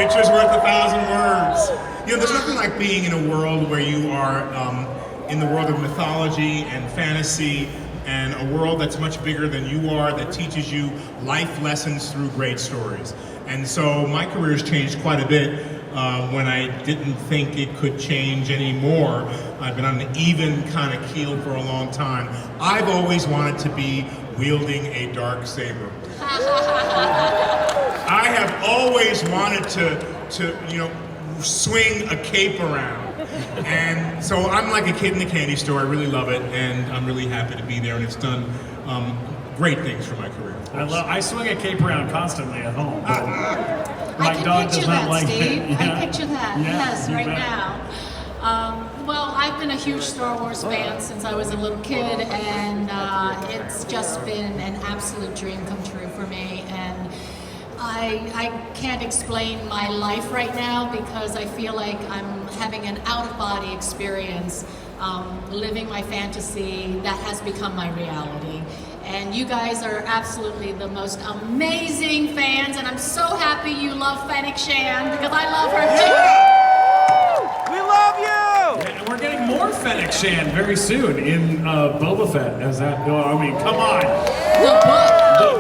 picture's worth 1,000 words. You know, there's nothing like being in a world where you are in the world of mythology and fantasy, and a world that's much bigger than you are, that teaches you life lessons through great stories. And so my career's changed quite a bit when I didn't think it could change anymore. I've been on an even kind of keel for a long time. I've always wanted to be wielding a dark saber. I have always wanted to you know, swing a cape around. And so I'm like a kid in a candy store. I really love it, and I'm really happy to be there, and it's done great things for my career. I swing a cape around constantly at home. I can picture that, like Steve. yeah. I picture that, yes, right bet. now. Well, I've been a huge Star Wars fan since I was a little kid, and it's just been an absolute dream come true for me. And I can't explain my life right now because I feel like I'm having an out-of-body experience, living my fantasy that has become my reality. And you guys are absolutely the most amazing fans, and I'm so happy you love Fennec Shand because I love her too. We love you! And we're getting more Fennec Shand very soon in Boba Fett. As that, I mean, come on. The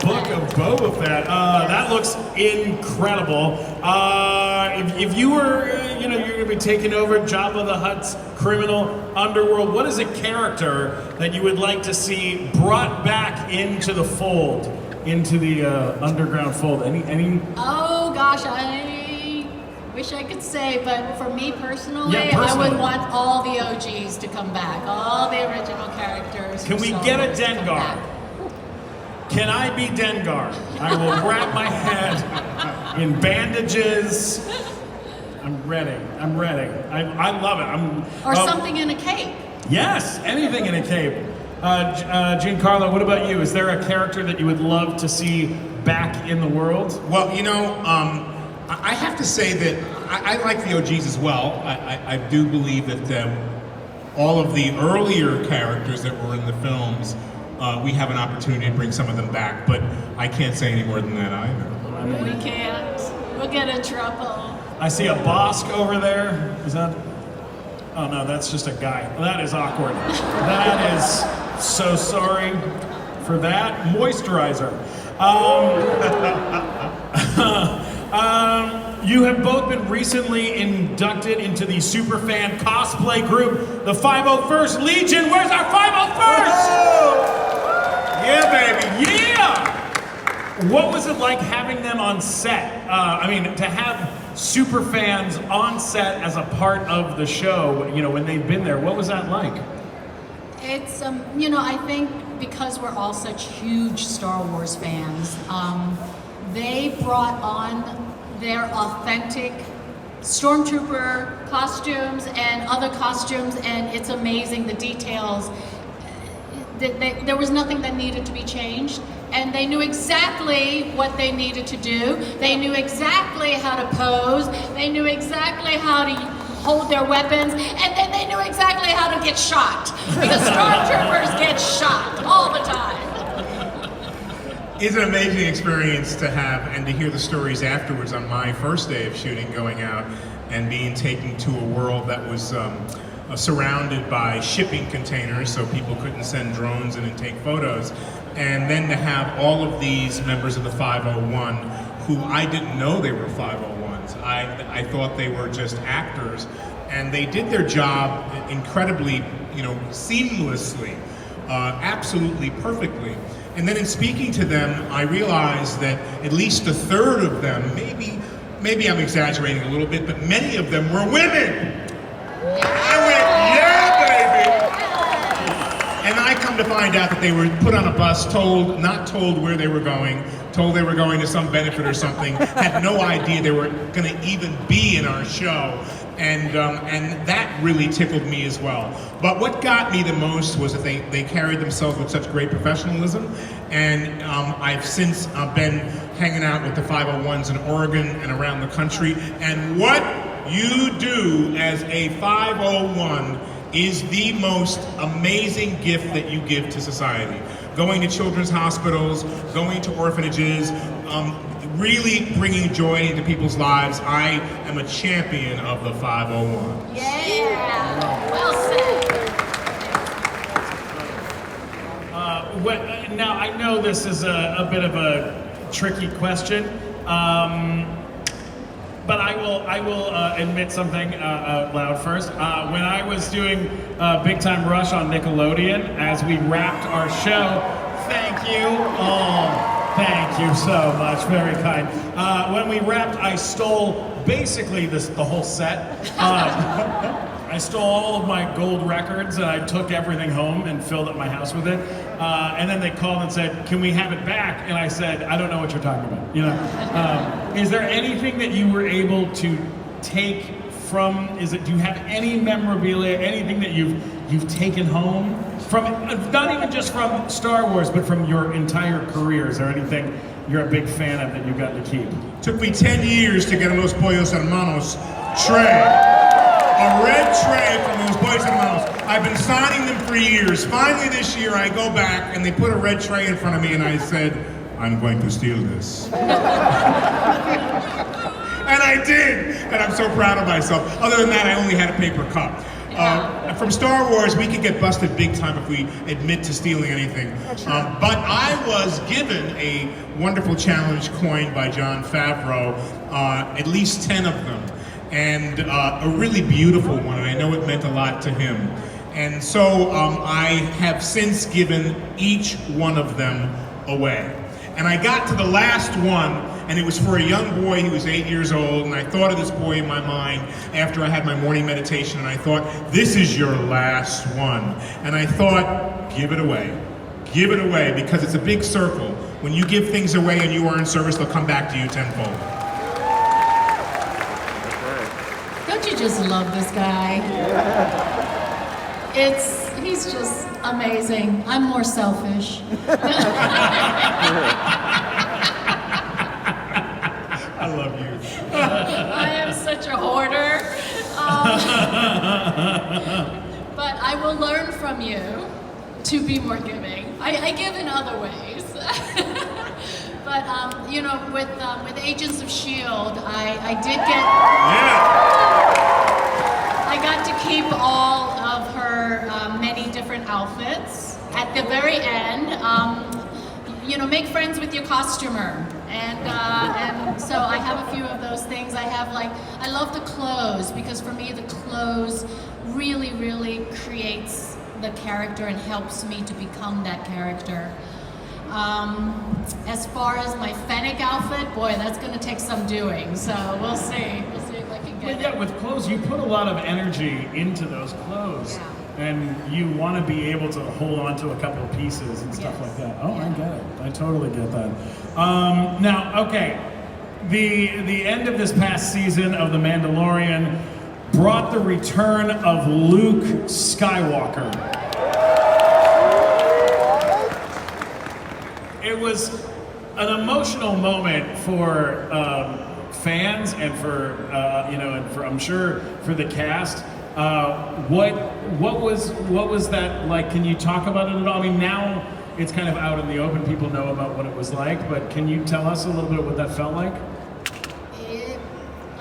book of Boba Fett. That looks incredible. If you were, you know, you're going to be taking over Jabba the Hutt's criminal underworld, what is a character that you would like to see brought back into the fold, into the underground fold? Any? Oh gosh, I wish I could say, but for me personally, Yeah, I would want all the OGs to come back, all the original characters. Can we Star get a Wars to come Dengar? back. Can I be Dengar? I will wrap my head in bandages. I'm ready. I'm ready. I love it. Or something in a cape. Yes, anything in a cape. Giancarlo, what about you? Is there a character that you would love to see back in the world? Well, you know, I have to say that I like the OGs as well. I do believe that all of the earlier characters that were in the films, we have an opportunity to bring some of them back, but I can't say any more than that either. We can't. We'll get in trouble. I see a Bosk over there. Is that? Oh no, that's just a guy. That is awkward. That is so sorry for that. Moisturizer. You have both been recently inducted into the Superfan cosplay group, the 501st Legion. Where's our 501st? Yeah, baby. Yeah! What was it like having them on set? I mean, to have super fans on set as a part of the show, you know, when they've been there, what was that like? It's, you know, I think because we're all such huge Star Wars fans, they brought on their authentic stormtrooper costumes and other costumes, and it's amazing, the details. There was nothing that needed to be changed, and they knew exactly what they needed to do. They knew exactly how to pose. They knew exactly how to hold their weapons, and then they knew exactly how to get shot, because stormtroopers get shot all the time. It's an amazing experience to have and to hear the stories afterwards on my first day of shooting, going out and being taken to a world that was surrounded by shipping containers, so people couldn't send drones in and take photos. And then to have all of these members of the 501 who I didn't know they were 501s. I thought they were just actors, and they did their job incredibly, you know, seamlessly, absolutely perfectly. And then in speaking to them, I realized that at least a third of them, maybe I'm exaggerating a little bit, but many of them were women. I went, yeah, baby! And I come to find out that they were put on a bus, not told where they were going, told they were going to some benefit or something, had no idea they were going to even be in our show. And that really tickled me as well. But what got me the most was that they carried themselves with such great professionalism. And I've since been hanging out with the 501s in Oregon and around the country. And what you do as a 501 is the most amazing gift that you give to society. going to children's hospitals, going to orphanages, really bringing joy into people's lives. I am a champion of the 501. Yeah, well said. Now, I know this is a bit of a tricky question, but I will admit something out loud first. When I was doing Big Time Rush on Nickelodeon, as we wrapped our show, thank you. Oh, thank you so much. Very kind. When we wrapped, I stole basically the whole set. I stole all of my gold records and I took everything home and filled up my house with it. And then they called and said, "Can we have it back?" And I said, "I don't know what you're talking about." You know, is there anything that you were able to take from? Do you have any memorabilia, anything that you've taken home from? Not even just from Star Wars, but from your entire career. Is there anything you're a big fan of that you got to keep? Took me 10 years to get a Los Pollos Hermanos tray. A red tray from Los Pollos Hermanos. I've been signing them for years. Finally this year I go back and they put a red tray in front of me and I said, "I'm going to steal this." And I did, and I'm so proud of myself. Other than that, I only had a paper cup. From Star Wars, we could get busted big time if we admit to stealing anything. But I was given a wonderful challenge coined by Jon Favreau, at least 10 of them, and a really beautiful one, and I know it meant a lot to him. And so I have since given each one of them away. And I got to the last one, and it was for a young boy. He was 8 years old, and I thought of this boy in my mind after I had my morning meditation, and I thought, this is your last one. And I thought, give it away. Give it away, because it's a big circle. When you give things away and you are in service, they'll come back to you tenfold. Don't you just love this guy? He's just amazing. I'm more selfish. I love you. I am such a hoarder. But I will learn from you to be more giving. I give in other ways. But you know, with Agents of S.H.I.E.L.D., I did get. I got to keep all of her many different outfits. At the very end, you know, make friends with your costumer, and so I have a few of those things. I love the clothes, because for me the clothes really creates the character and helps me to become that character. As far as my Fennec outfit, boy, that's going to take some doing. So we'll see. We'll see if I can get it. Yeah, with clothes, you put a lot of energy into those clothes, and you want to be able to hold on to a couple of pieces and stuff like that. Oh, I get it. I totally get that. Now, okay, the end of this past season of The Mandalorian brought the return of Luke Skywalker. It was an emotional moment for fans and for you know, and for, I'm sure, for the cast. What was that like? Can you talk about it at all? I mean, now it's kind of out in the open. People know about what it was like, but can you tell us a little bit what that felt like?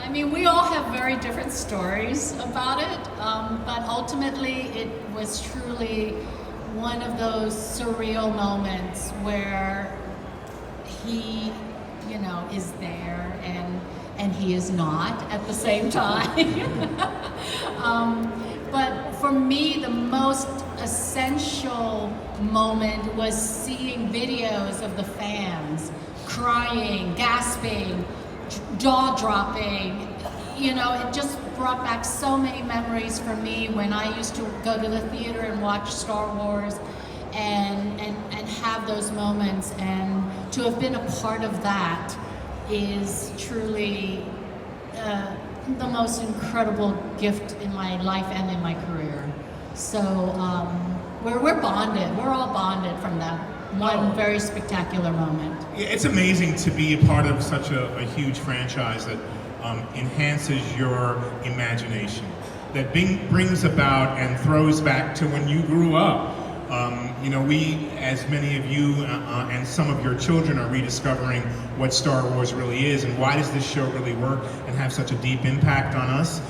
I mean, we all have very different stories about it, but ultimately it was truly one of those surreal moments where he, you know, is there and he is not at the same time. But for me, the most essential moment was seeing videos of the fans crying, gasping, jaw-dropping. You know, it just brought back so many memories for me when I used to go to the theater and watch Star Wars and have those moments, and to have been a part of that is truly the most incredible gift in my life and in my career. So we're bonded. We're all bonded from that one very spectacular moment. Yeah, it's amazing to be a part of such a huge franchise that enhances your imagination, that brings about and throws back to when you grew up. You know, we, as many of you and some of your children are rediscovering what Star Wars really is and why does this show really work and have such a deep impact on us.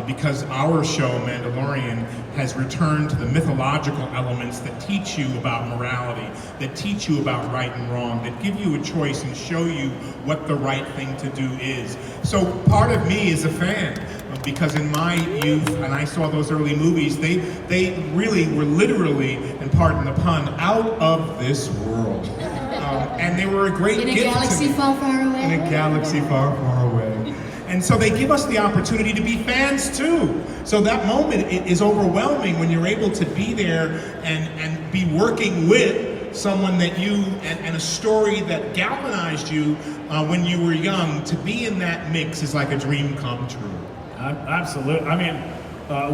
Because our show, Mandalorian, has returned to the mythological elements that teach you about morality, that teach you about right and wrong, that give you a choice and show you what the right thing to do is. So part of me is a fan, because in my youth, and I saw those early movies, they really were literally, and pardon the pun, out of this world. And they were a great gift to me. In a galaxy far, far away. In a galaxy far, far away. And so they give us the opportunity to be fans too. So that moment is overwhelming when you're able to be there and be working with someone that you, and a story that galvanized you when you were young. To be in that mix is like a dream come true. Absolutely. I mean,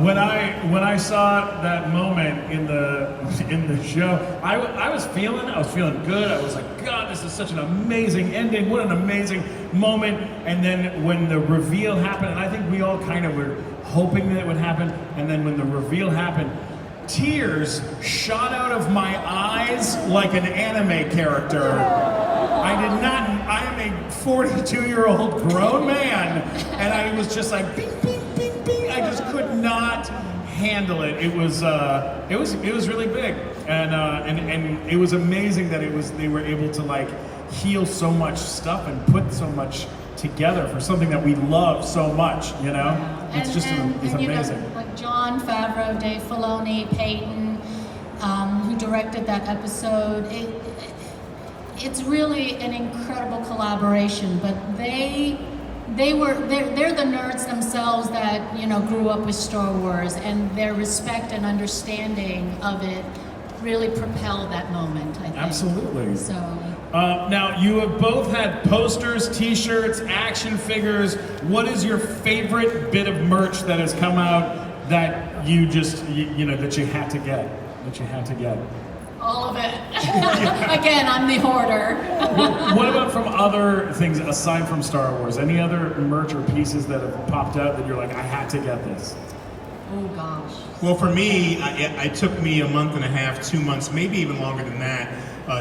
when I saw that moment in the show, I was feeling good. I was like, God, this is such an amazing ending. What an amazing moment. And then when the reveal happened, and I think we all kind of were hoping that it would happen, and then when the reveal happened, tears shot out of my eyes like an anime character. I am a 42-year-old grown man, and I was just like, bing, bing, bing, bing. I just could not handle it. It was really big, and it was amazing that they were able to like heal so much stuff and put so much together for something that we love so much. You know, it's amazing. You know, like Jon Favreau, Dave Filoni, Peyton, who directed that episode. It's really an incredible collaboration, but they're the nerds themselves that, you know, grew up with Star Wars, and their respect and understanding of it really propelled that moment, I think. Absolutely. So now you have both had posters, t-shirts, action figures. What is your favorite bit of merch that has come out that you just that you had to get? all of it. Again, I'm the hoarder. What about from other things aside from Star Wars? Any other merch or pieces that have popped out that you're like, I had to get this? Oh gosh. Well, for me, it took me a month and a half, 2 months, maybe even longer than that,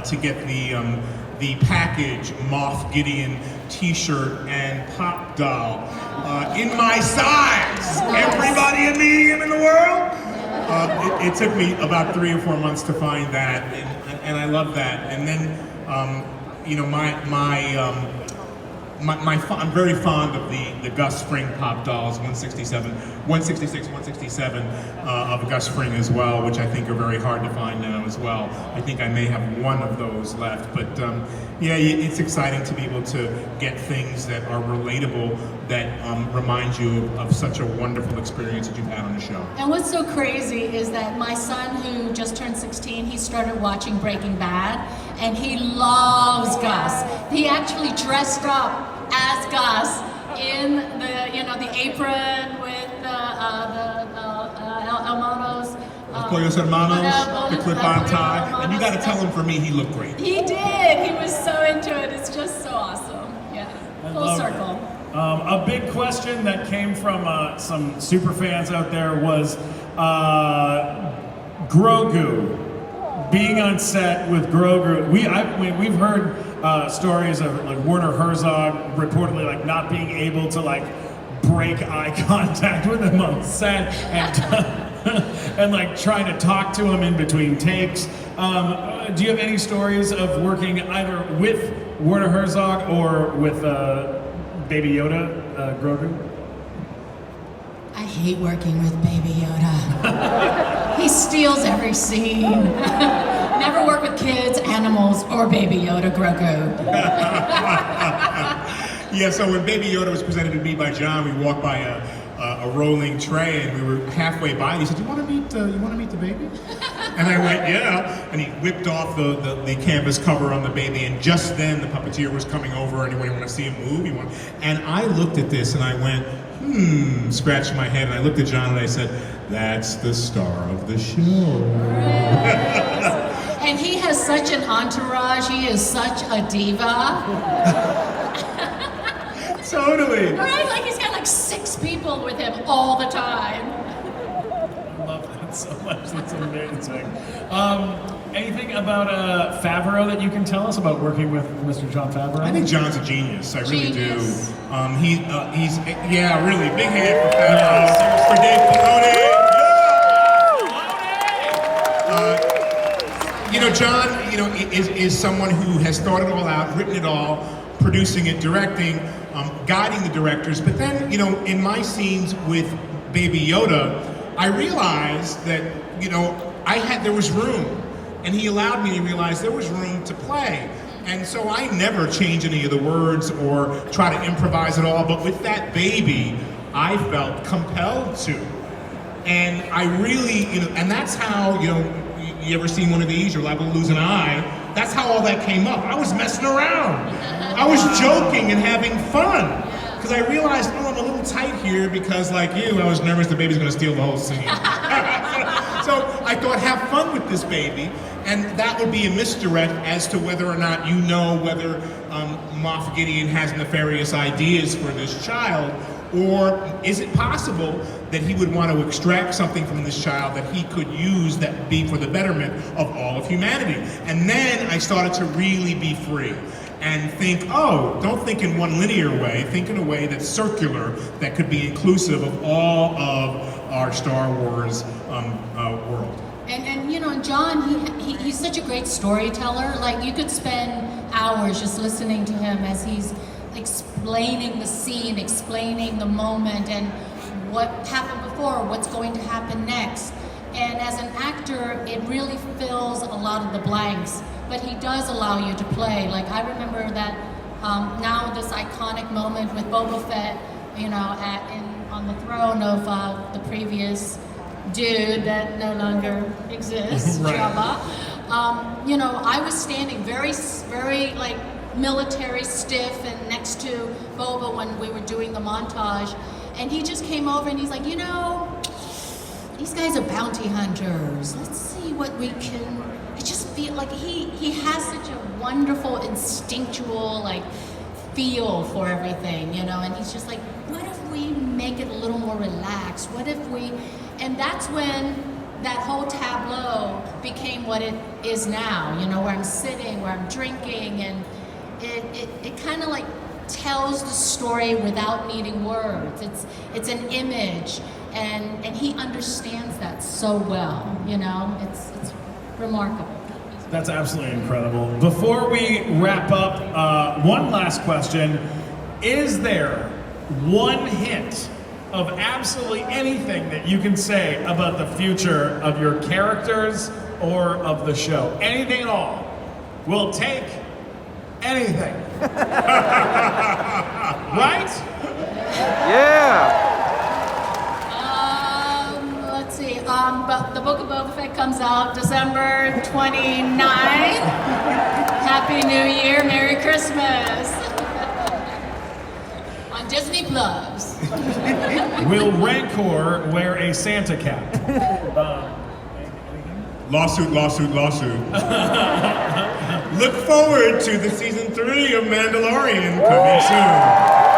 to get the package Moff Gideon T-shirt and pop doll in my size. Everybody in the world. It took me about 3 or 4 months to find that, and I love that. And then, I'm very fond of the Gus Fring pop dolls, 166, 167 of Gus Fring as well, which I think are very hard to find now as well. I think I may have one of those left, but yeah, it's exciting to be able to get things that are relatable, that remind you of such a wonderful experience that you've had on the show. And what's so crazy is that my son, who just turned 16, he started watching Breaking Bad, and he loves Gus. He actually dressed up as Gus in the apron with Hermanos. Pollos Hermanos, the clip-on tie, and you got to tell him for me he looked great. He did. He was so into it. It's just so awesome. Yeah, full circle. A big question that came from some super fans out there was Grogu. Being on set with Grogu, we've heard stories of like Werner Herzog reportedly like not being able to like break eye contact with him on set and like trying to talk to him in between takes. Do you have any stories of working either with Werner Herzog or with Baby Yoda, Grogu? I hate working with Baby Yoda. He steals every scene. Never work with kids, animals, or Baby Yoda, Grogu. Yeah, so when Baby Yoda was presented to me by John, we walked by a rolling tray, and we were halfway by, and he said, "You want to meet the baby?" And I went, "Yeah." And he whipped off the canvas cover on the baby, and just then the puppeteer was coming over, and he wanted to see him move. And I looked at this, and I went, scratched my head, and I looked at John, and I said, "That's the star of the show." And he has such an entourage. He is such a diva. Totally. Right? Like he's got like 6 people with him all the time. I love that so so much. That's amazing. Anything about Favreau that you can tell us about working with Mr. Jon Favreau? I think John's a genius. I really Genius. do. He's really big hand for Favreau, for Dave Filoni. John, is someone who has thought it all out, written it all, producing it, directing, guiding the directors. But then, in my scenes with Baby Yoda, I realized that, there was room. And he allowed me to realize there was room to play. And so I never change any of the words or try to improvise at all. But with that baby, I felt compelled to. And I really, and that's how, you ever seen one of these? You're liable to lose an eye. That's how all that came up. I was messing around. I was joking and having fun. Because I realized, I'm a little tight here because, like you, I was nervous the baby's going to steal the whole scene. So I thought, have fun with this baby. And that would be a misdirect as to whether or not whether Moff Gideon has nefarious ideas for this child, or is it possible that he would want to extract something from this child that he could use that be for the betterment of all of humanity? And then I started to really be free and think, don't think in one linear way, think in a way that's circular, that could be inclusive of all of our Star Wars world. And John, he's such a great storyteller. Like, you could spend hours just listening to him as he's explaining the scene, explaining the moment, and what happened before, what's going to happen next. And as an actor, it really fills a lot of the blanks, but he does allow you to play. Like, I remember that now this iconic moment with Boba Fett, on the throne of the previous dude that no longer exists, Right. Jabba. I was standing very, very military stiff and next to Boba when we were doing the montage, and he just came over and he's like, these guys are bounty hunters. Let's see what we can. I just feel like he has such a wonderful instinctual feel for everything, and he's just like, what if we make it a little more relaxed? What if we, and that's when that whole tableau became what it is now, where I'm sitting, where I'm drinking, and it kind of tells the story without needing words. It's an image, and he understands that so well, it's remarkable. That's absolutely incredible. Before we wrap up, one last question. Is there one hint of absolutely anything that you can say about the future of your characters or of the show? Anything at all. We'll take anything. Right? Yeah. Let's see. But the Book of Boba Fett comes out December 29th. Happy New Year, Merry Christmas. On Disney Plus. Will Rancor wear a Santa cap? Lawsuit. Look forward to the season 3 of Mandalorian coming soon.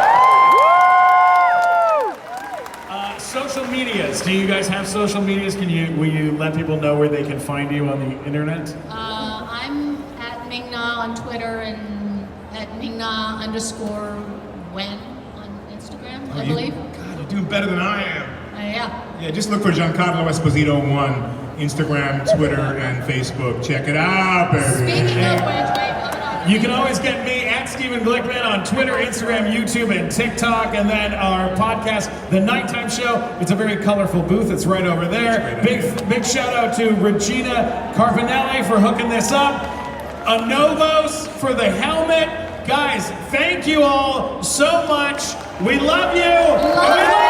Social medias. Do you guys have social medias? Will you let people know where they can find you on the internet? I'm at Ming-Na on Twitter and at Ming-Na _Wen on Instagram, I believe. God, you're doing better than I am. Yeah. Yeah, just look for Giancarlo Esposito 1, Instagram, Twitter, and Facebook. Check it out, baby. Speaking of which, wait, hold on. You can always get me at Stephen Glickman on Twitter, Instagram, YouTube, and TikTok. And then our podcast, The Nighttime Show. It's a very colorful booth. It's right over there. Big shout out to Regina Carvinelli for hooking this up. Anovos for the helmet. Guys, thank you all so much. We love you.